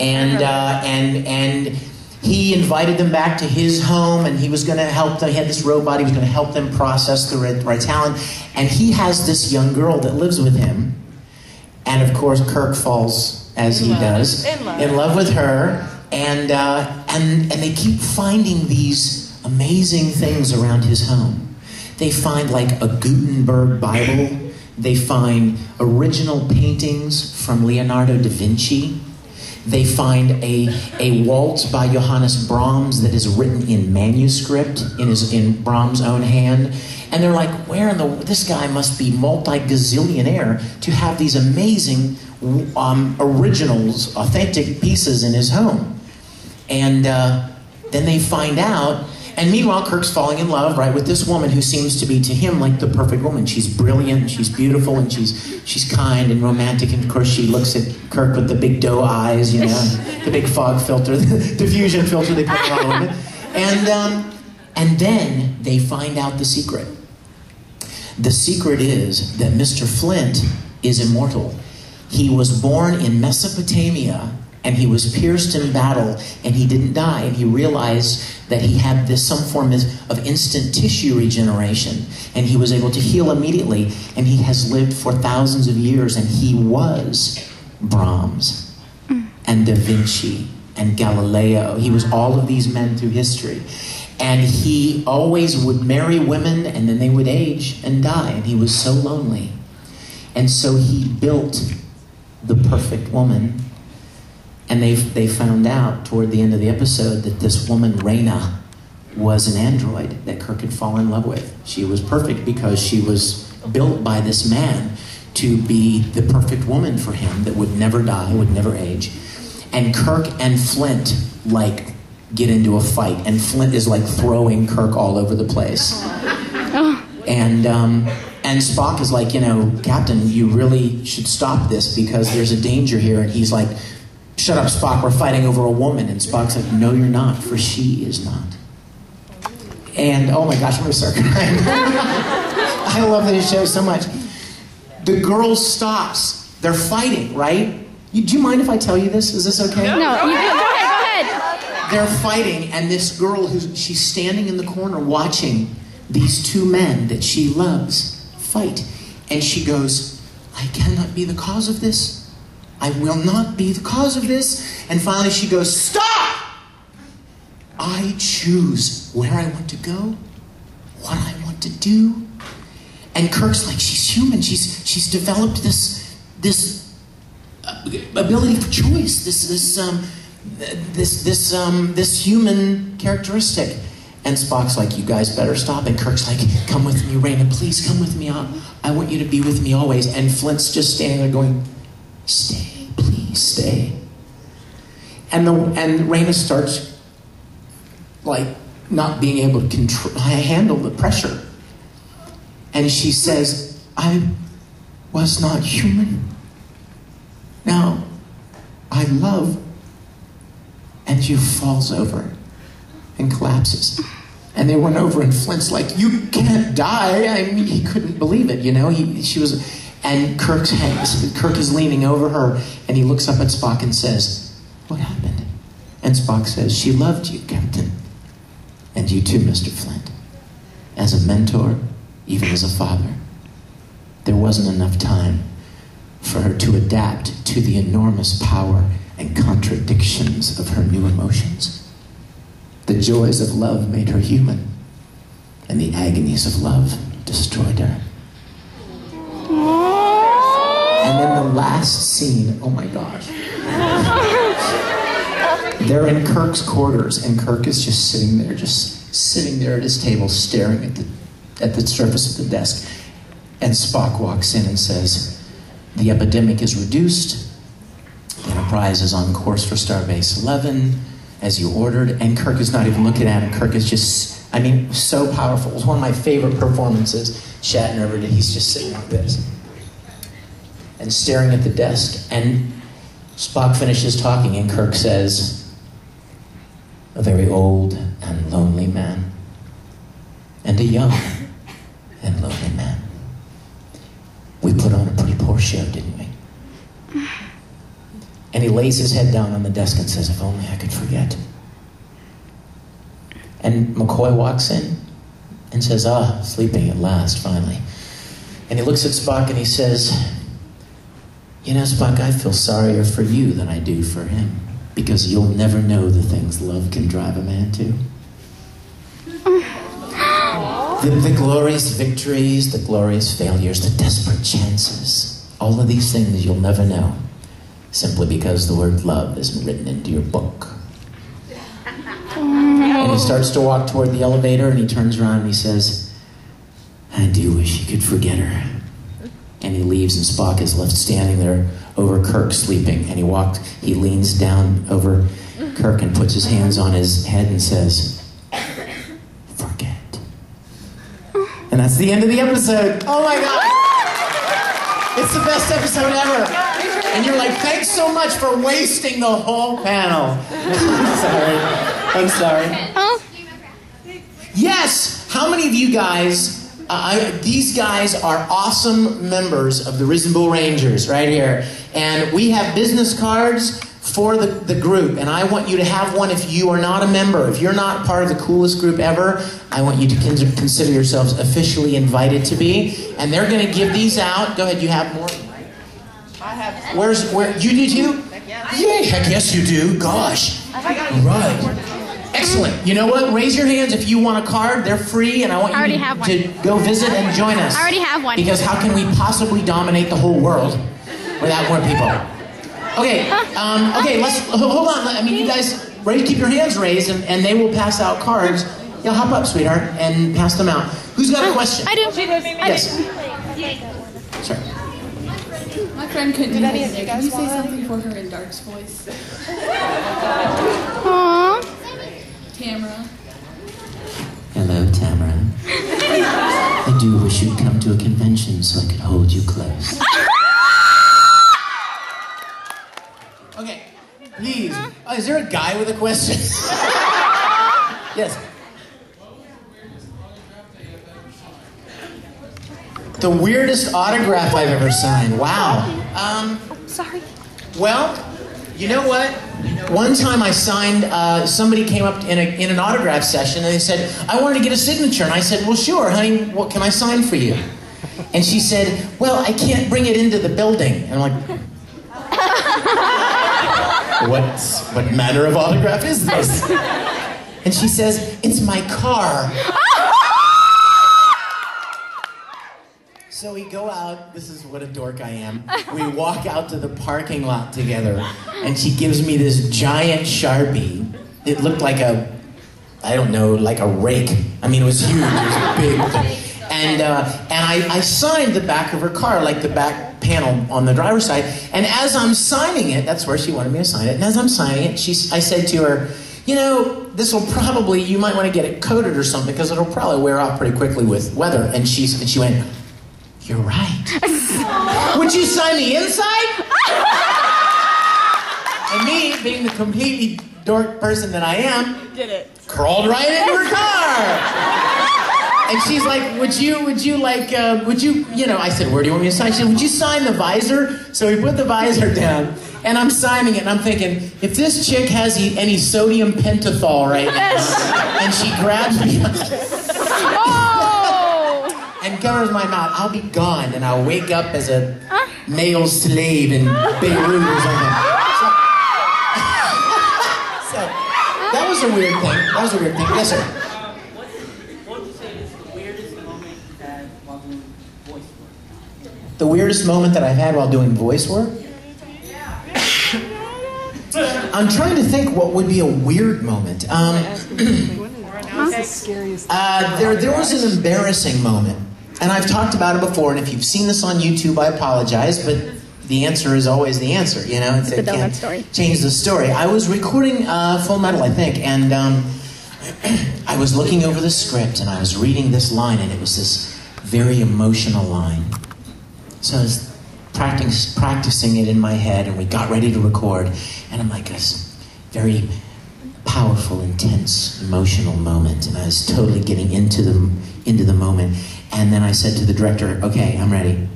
And he invited them back to his home, and he was going to help them. He had this robot. He was going to help them process the right talent. And he has this young girl that lives with him. And of course, Kirk falls, as he does, in love with her. And they keep finding these amazing things around his home. They find like a Gutenberg Bible. They find original paintings from Leonardo da Vinci. They find a waltz by Johannes Brahms that is written in manuscript in Brahms' own hand. And they're like, this guy must be multi-gazillionaire to have these amazing originals, authentic pieces in his home. And then they find out, and meanwhile Kirk's falling in love, right, with this woman who seems to be to him like the perfect woman. She's brilliant, she's beautiful, and she's kind and romantic, and of course she looks at Kirk with the big doe eyes, you know, the big fog filter, the diffusion filter they put on women. And then they find out the secret. The secret is that Mr. Flint is immortal. He was born in Mesopotamia, and he was pierced in battle, and he didn't die, and he realized that he had some form of instant tissue regeneration, and he was able to heal immediately, and he has lived for thousands of years, and he was Brahms, and Da Vinci, and Galileo. He was all of these men through history. And he always would marry women, and then they would age and die, and he was so lonely. And so he built the perfect woman. And they found out toward the end of the episode that this woman, Raina, was an android that Kirk had fallen in love with. She was perfect because she was built by this man to be the perfect woman for him that would never die, would never age. And Kirk and Flint, like, get into a fight. And Flint is, like, throwing Kirk all over the place. And Spock is like, you know, Captain, you really should stop this because there's a danger here. And he's like, shut up, Spock, we're fighting over a woman. And Spock's like, no, you're not, for she is not. And, oh my gosh, I'm going to start crying. I love this show so much. The girl stops. They're fighting, right? Do you mind if I tell you this? Is this okay? No, go ahead. They're fighting, and this girl, she's standing in the corner watching these two men that she loves fight. And she goes, I cannot be the cause of this. I will not be the cause of this. And finally she goes, stop! I choose where I want to go, what I want to do. And Kirk's like, she's human. She's developed this ability for choice, this human characteristic. And Spock's like, you guys better stop. And Kirk's like, come with me, Raina, please come with me. I want you to be with me always. And Flint's just standing there going, stay, please stay. And Raina starts, like, not being able to handle the pressure. And she says, I was not human. Now, I love. And she falls over and collapses. And they went over, and Flint's like, you can't die. I mean, he couldn't believe it, you know? And Kirk is leaning over her, and he looks up at Spock and says, what happened? And Spock says, she loved you, Captain. And you too, Mr. Flint. As a mentor, even as a father. There wasn't enough time for her to adapt to the enormous power and contradictions of her new emotions. The joys of love made her human, and the agonies of love destroyed her. And then the last scene, oh my gosh. They're in Kirk's quarters, and Kirk is just sitting there at his table, staring at the surface of the desk. And Spock walks in and says, the epidemic is reduced. The Enterprise is on course for Starbase 11, as you ordered. And Kirk is not even looking at him. Kirk is just, I mean, so powerful. It was one of my favorite performances Shatner ever did. He's just sitting like this and staring at the desk. And Spock finishes talking, and Kirk says, a very old and lonely man, and a young and lonely man. We put on a pretty poor show, didn't we? And he lays his head down on the desk and says, if only I could forget. And McCoy walks in and says, sleeping at last, finally. And he looks at Spock and he says, you know, Spock, I feel sorrier for you than I do for him, because you'll never know the things love can drive a man to. The glorious victories, the glorious failures, the desperate chances, all of these things you'll never know, simply because the word love isn't written into your book. And he starts to walk toward the elevator, and he turns around and he says, I do wish you could forget her. And he leaves, and Spock is left standing there over Kirk sleeping. And he leans down over Kirk and puts his hands on his head and says, forget. And that's the end of the episode. Oh my God. It's the best episode ever. And you're like, thanks so much for wasting the whole panel. I'm sorry. Yes! How many of you guys, these guys are awesome members of the Risen Bull Rangers right here. And we have business cards for the group. And I want you to have one if you are not a member. If you're not part of the coolest group ever, I want you to consider yourselves officially invited to be. And they're going to give these out. Go ahead, you have more. I have. You do too? Yeah, heck yes you do. Gosh. Right. Excellent. You know what? Raise your hands if you want a card. They're free, and I want you to go visit and join us. I already have one. Because how can we possibly dominate the whole world without more people? Okay. Okay. Let's hold on. I mean, you guys, keep your hands raised, and they will pass out cards. Yeah, hop up, sweetheart, and pass them out. Who's got a question? I do. Yes. Sorry. My friend couldn't do anything. Can you say something for her in Dark's voice? Aww. Tamara. Hello, Tamara. I do wish you'd come to a convention so I could hold you close. Okay, please. Oh, is there a guy with a question? Yes. The weirdest autograph I've ever signed. Wow. Sorry. Well, you know what? One time I signed, somebody came up in an autograph session and they said, I wanted to get a signature. And I said, well, sure, honey, what can I sign for you? And she said, well, I can't bring it into the building. And I'm like, what manner of autograph is this? And she says, it's my car. So we go out, this is what a dork I am. We walk out to the parking lot together, and she gives me this giant Sharpie. It looked like like a rake. I mean, it was huge, it was big. And I signed the back of her car, like the back panel on the driver's side. And as I'm signing it, that's where she wanted me to sign it. And as I'm signing it, I said to her, you know, this will probably, you might want to get it coated or something, because it'll probably wear off pretty quickly with weather. And she went, you're right. Would you sign the inside? And me, being the completely dork person that I am, crawled right into her car. And she's like, would you, I said, where do you want me to sign? She said, would you sign the visor? So we put the visor down, and I'm signing it, and I'm thinking, if this chick has any sodium pentothal right now, and she grabs me and covers my mouth, I'll be gone, and I'll wake up as a male slave in Beirut or something. So that was a weird thing. Yes, sir. What would you say is the weirdest moment you've had while doing voice work? The weirdest moment that I've had while doing voice work? I'm trying to think what would be a weird moment. There was an embarrassing moment. And I've talked about it before, and if you've seen this on YouTube, I apologize, but the answer is always the answer, you know? It's the donut story. Change the story. I was recording Full Metal, I think, and I was looking over the script, and I was reading this line, and it was this very emotional line. So I was practicing it in my head, and we got ready to record, and I'm like, this very powerful, intense, emotional moment, and I was totally getting into the moment. And then I said to the director, okay, I'm ready.